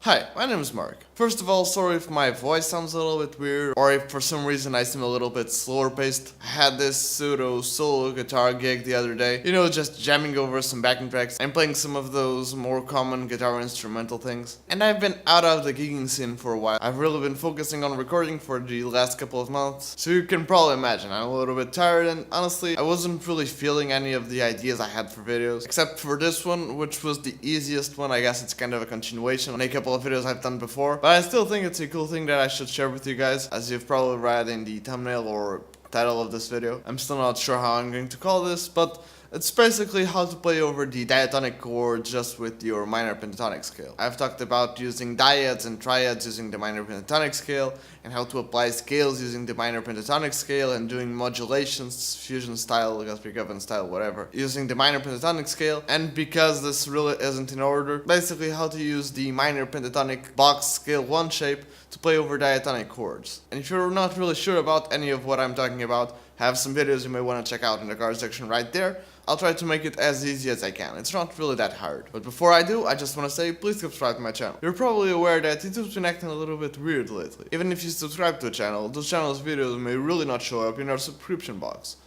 Hi, my name is Mark. First of all, sorry if my voice sounds a little bit weird, or if for some reason I seem a little bit slower paced. I had this pseudo solo guitar gig the other day, just jamming over some backing tracks and playing some of those more common guitar instrumental things. And I've been out of the gigging scene for a while. I've really been focusing on recording for the last couple of months, so you can probably imagine I'm a little bit tired, and honestly, I wasn't really feeling any of the ideas I had for videos, except for this one, which was the easiest one. I guess it's kind of a continuation on a couple of videos I've done before, but I still think it's a cool thing that I should share with you guys, as you've probably read in the thumbnail or title of this video. I'm still not sure how I'm going to call this, but it's basically how to play over the diatonic chord just with your minor pentatonic scale. I've talked about using dyads and triads using the minor pentatonic scale, and how to apply scales using the minor pentatonic scale, and doing modulations, fusion style, Gospel style, whatever, using the minor pentatonic scale. And because this really isn't in order, basically how to use the minor pentatonic box scale 1 shape to play over diatonic chords. And if you're not really sure about any of what I'm talking about, I have some videos you may want to check out in the card section right there. I'll try to make it as easy as I can. It's not really that hard. But before I do, I just want to say, please subscribe to my channel. You're probably aware that YouTube's been acting a little bit weird lately. Even if you subscribe to a channel, those channels' videos may really not show up in our subscription box.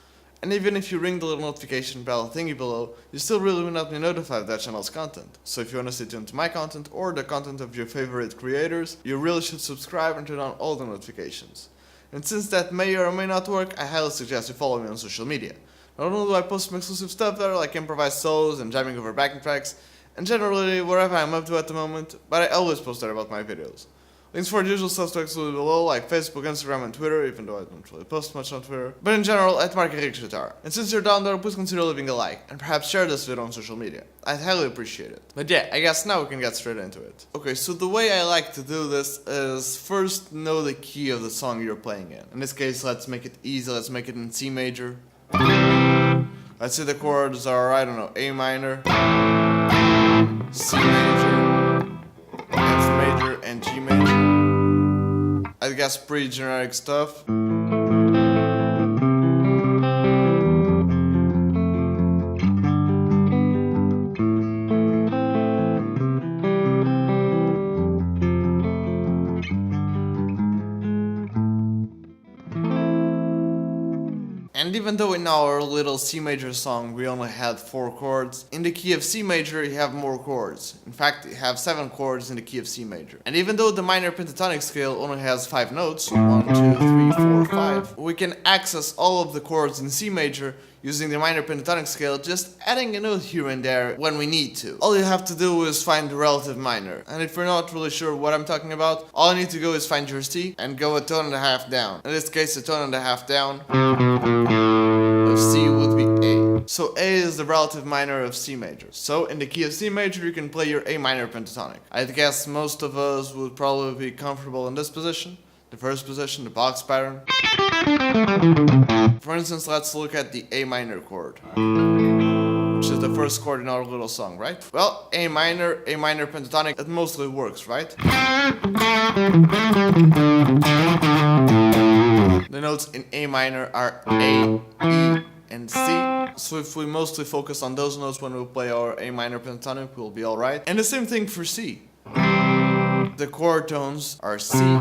And even if you ring the little notification bell thingy below, you still really will not be notified of that channel's content. So if you want to stay tuned to my content or the content of your favorite creators, you really should subscribe and turn on all the notifications. And since that may or may not work, I highly suggest you follow me on social media. Not only do I post some exclusive stuff there, like improvised solos and jamming over backing tracks, and generally whatever I'm up to at the moment, but I always post there about my videos. Links for the usual stuff to exclude below, like Facebook, Instagram, and Twitter, even though I don't really post much on Twitter. But in general, at Mark Guitar. And since you're down there, please consider leaving a like, and perhaps share this video on social media. I'd highly appreciate it. But yeah, I guess now we can get straight into it. Okay, so the way I like to do this is first know the key of the song you're playing in. In this case, let's make it easy, let's make it in C major. Let's say the chords are, I don't know, A minor, C major, F major, and G major. I guess pretty generic stuff. And even though in our little C major song we only had 4 chords, in the key of C major you have more chords. In fact, you have 7 chords in the key of C major. And even though the minor pentatonic scale only has 5 notes, 1, 2, 3, 4, 5, we can access all of the chords in C major using the minor pentatonic scale, just adding a note here and there when we need to. All you have to do is find the relative minor. And if you're not really sure what I'm talking about, all you need to go is find your C and go a tone and a half down. In this case, a tone and a half down of C would be A. So A is the relative minor of C major. So in the key of C major, you can play your A minor pentatonic. I'd guess most of us would probably be comfortable in this position. The first position, the box pattern. For instance, let's look at the A minor chord, which is the first chord in our little song, right? Well, A minor pentatonic, it mostly works, right? The notes in A minor are A, E, and C. So if we mostly focus on those notes when we play our A minor pentatonic, we'll be alright. And the same thing for C. The chord tones are C, E,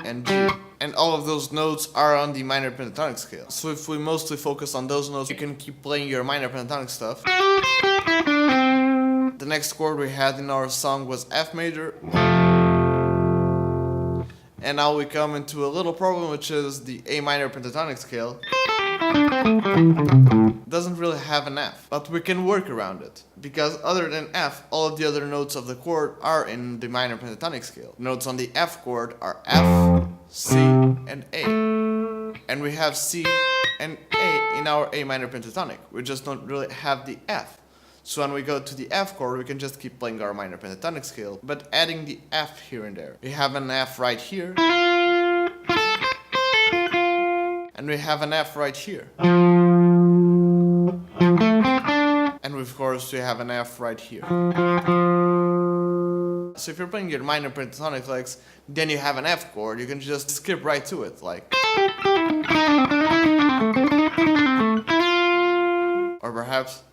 and G. And all of those notes are on the minor pentatonic scale. So if we mostly focus on those notes, you can keep playing your minor pentatonic stuff. The next chord we had in our song was F major. And now we come into a little problem, which is the A minor pentatonic scale doesn't really have an F, but we can work around it, because other than F, all of the other notes of the chord are in the minor pentatonic scale. Notes on the F chord are F, C, and A. And we have C and A in our A minor pentatonic. We just don't really have the F. So when we go to the F chord, we can just keep playing our minor pentatonic scale, but adding the F here and there. We have an F right here. And we have an F right here. And of course we have an F right here. So if you're playing your minor pentatonic licks, then you have an F chord, you can just skip right to it, like. Or perhaps.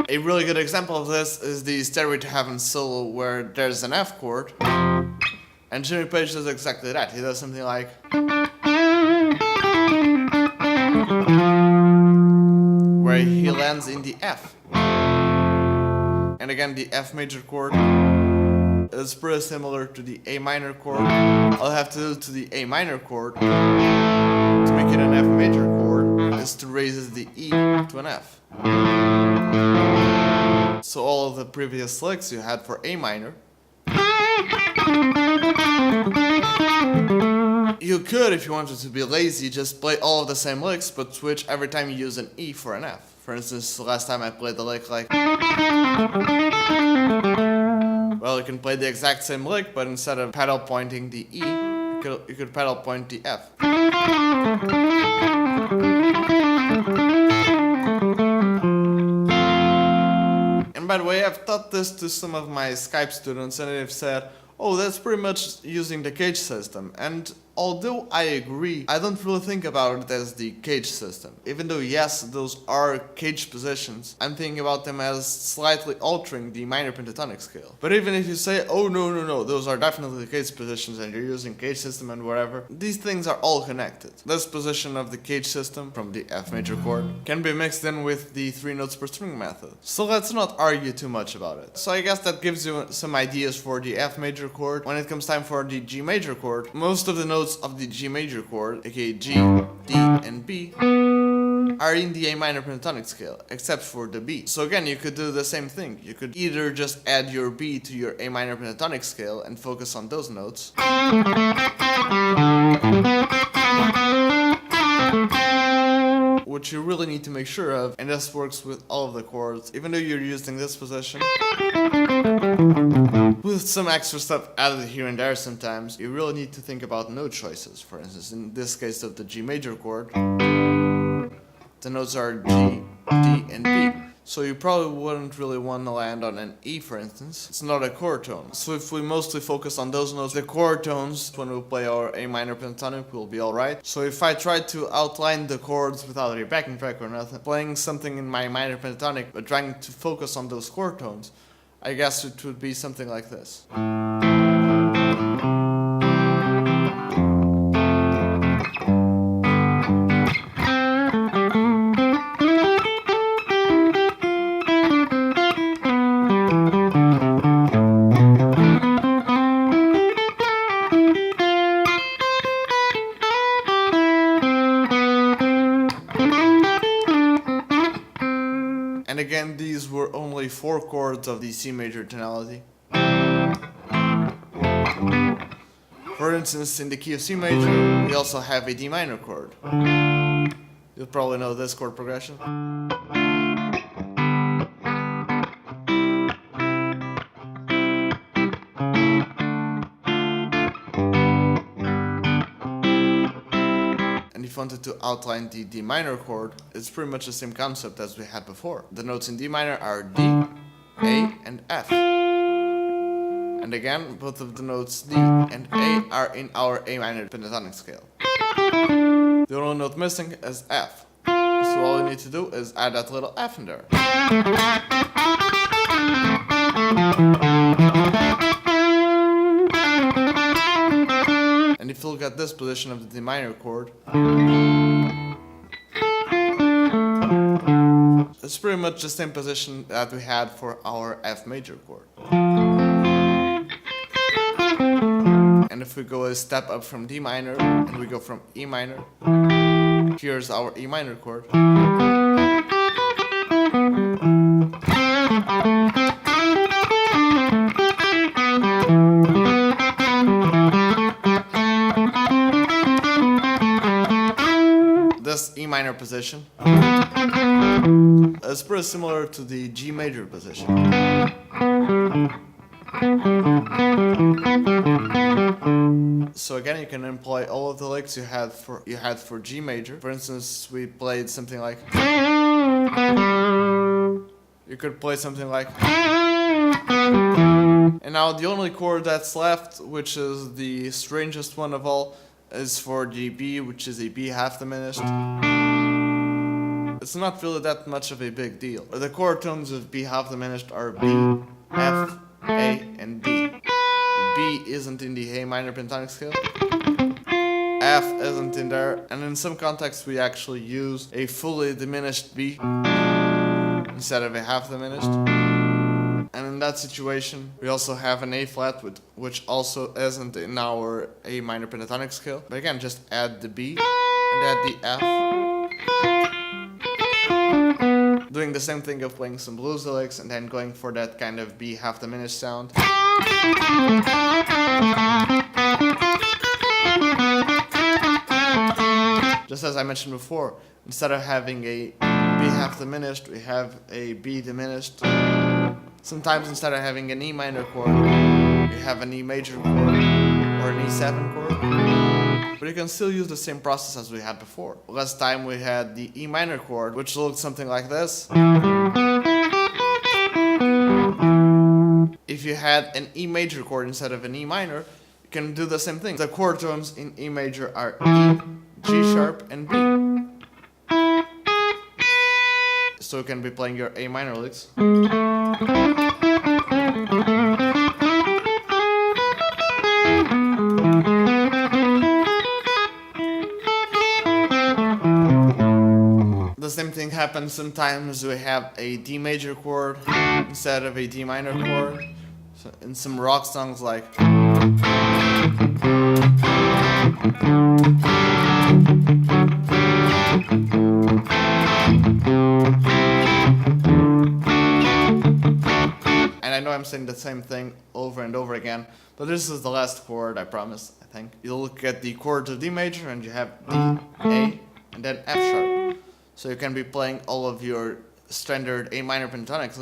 A really good example of this is the Stairway to Heaven solo, where there's an F chord, and Jimmy Page does exactly that. He does something like, where he lands in the F. And again, the F major chord is pretty similar to the A minor chord. All I have to do to the A minor chord to make it an F major chord is to raise the E to an F. So all of the previous licks you had for A minor, you could, if you wanted to be lazy, just play all of the same licks, but switch every time you use an E for an F. For instance, the last time I played the lick like, well, you can play the exact same lick, but instead of pedal pointing the E, you could pedal point the F. And by the way, I've taught this to some of my Skype students, and they've said, oh, that's pretty much using the cage system. And although I agree, I don't really think about it as the cage system. Even though, yes, those are cage positions, I'm thinking about them as slightly altering the minor pentatonic scale. But even if you say, oh, no, those are definitely cage positions and you're using cage system and whatever, these things are all connected. This position of the cage system, from the F major chord, can be mixed in with the 3 notes per string method. So let's not argue too much about it. So I guess that gives you some ideas for the F major chord. When it comes time for the G major chord, most of the notes of the G major chord, aka G, D, and B, are in the A minor pentatonic scale, except for the B. So again, you could do the same thing. You could either just add your B to your A minor pentatonic scale and focus on those notes, which you really need to make sure of, and this works with all of the chords, even though you're using this position. With some extra stuff added here and there sometimes, you really need to think about note choices. For instance, in this case of the G major chord, the notes are G, D, and B. So you probably wouldn't really want to land on an E, for instance. It's not a chord tone. So if we mostly focus on those notes, the chord tones, when we play our A minor pentatonic, will be alright. So if I try to outline the chords without a backing track or nothing, playing something in my minor pentatonic, but trying to focus on those chord tones, I guess it would be something like this. And again, these were only 4 chords of the C major tonality. For instance, in the key of C major, we also have a D minor chord. You'll probably know this chord progression. If you wanted to outline the D minor chord, it's pretty much the same concept as we had before. The notes in D minor are D, A, and F. And again, both of the notes D and A are in our A minor pentatonic scale. The only note missing is F. So all you need to do is add that little F in there. And if you look at this position of the D minor chord, it's pretty much the same position that we had for our F major chord. And if we go a step up from D minor, and we go from E minor, here's our E minor chord. This E minor position is pretty similar to the G major position. So again, you can employ all of the licks you had for G major. For instance, we played something like. You could play something like. And now the only chord that's left, which is the strangest one of all, is for the B, which is a B half diminished. it's not really that much of a big deal. The chord tones of B half diminished are B, F, A, and B. B isn't in the A minor pentatonic scale. F isn't in there, and in some contexts we actually use a fully diminished B instead of a half diminished. And in that situation, we also have an A flat, which also isn't in our A minor pentatonic scale. But again, just add the B and add the F. Doing the same thing of playing some blues licks and then going for that kind of B half diminished sound. Just as I mentioned before, instead of having a B half diminished, we have a B diminished. Sometimes instead of having an E minor chord, we have an E major chord or an E7 chord. But you can still use the same process as we had before. Last time we had the E minor chord, which looked something like this. If you had an E major chord instead of an E minor, you can do the same thing. The chord tones in E major are E, G sharp, and B. So you can be playing your A minor licks. The same thing happens sometimes we have a D major chord instead of a D minor chord. So in some rock songs like I know I'm saying the same thing over and over again, but this is the last chord, I promise, I think. You look at the chords of D major and you have D, A, and then F sharp. So you can be playing all of your standard A minor pentatonics.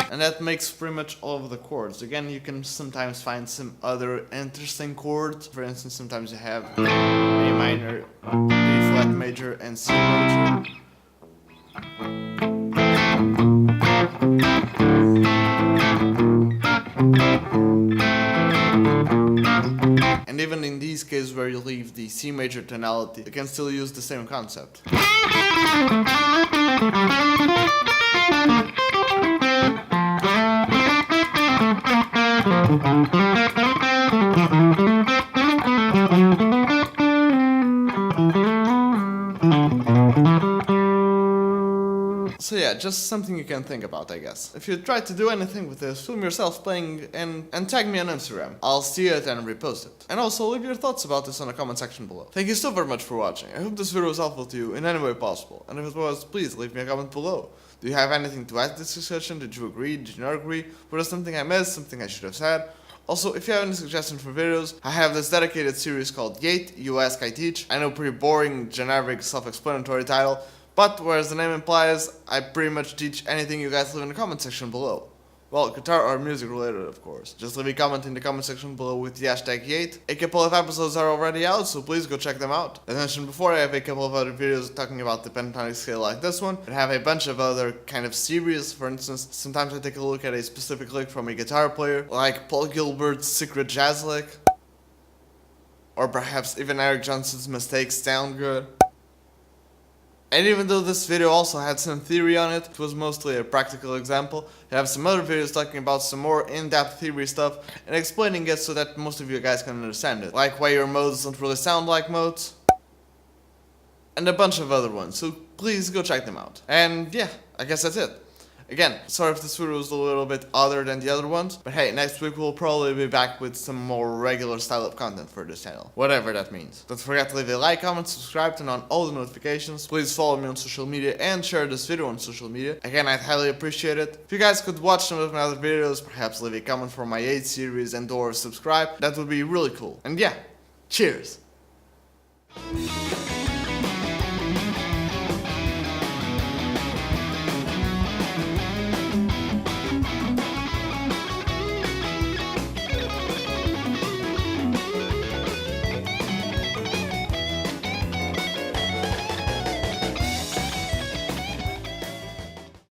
And that makes pretty much all of the chords. Again, you can sometimes find some other interesting chords. For instance, sometimes you have A minor, B flat major, and C major. And even in these cases where you leave the C major tonality, you can still use the same concept. So yeah, just something you can think about, I guess. If you try to do anything with this, film yourself playing and tag me on Instagram. I'll see it and repost it. And also leave your thoughts about this on the comment section below. Thank you so very much for watching. I hope this video was helpful to you in any way possible. And if it was, please leave me a comment below. Do you have anything to add to this discussion? Did you agree? Did you not agree? Was there something I missed? Something I should have said? Also, if you have any suggestions for videos, I have this dedicated series called Yate, You Ask, I Teach. I know, pretty boring, generic, self-explanatory title. But, whereas the name implies, I pretty much teach anything you guys leave in the comment section below. Well, guitar or music related, of course. Just leave a comment in the comment section below with the hashtag Yate. A couple of episodes are already out, so please go check them out. As mentioned before, I have a couple of other videos talking about the pentatonic scale like this one, and have a bunch of other kind of series. For instance, sometimes I take a look at a specific lick from a guitar player, like Paul Gilbert's Secret Jazz Lick, or perhaps even Eric Johnson's Mistakes Sound Good. And even though this video also had some theory on it, it was mostly a practical example. I have some other videos talking about some more in-depth theory stuff and explaining it so that most of you guys can understand it. Like why your modes don't really sound like modes. And a bunch of other ones, so please go check them out. And yeah, I guess that's it. Again, sorry if this video was a little bit other than the other ones, but hey, next week we'll probably be back with some more regular style of content for this channel, whatever that means. Don't forget to leave a like, comment, subscribe, turn on all the notifications. Please follow me on social media and share this video on social media. Again, I'd highly appreciate it. If you guys could watch some of my other videos, perhaps leave a comment for my 8 series and or subscribe, that would be really cool. And yeah, cheers!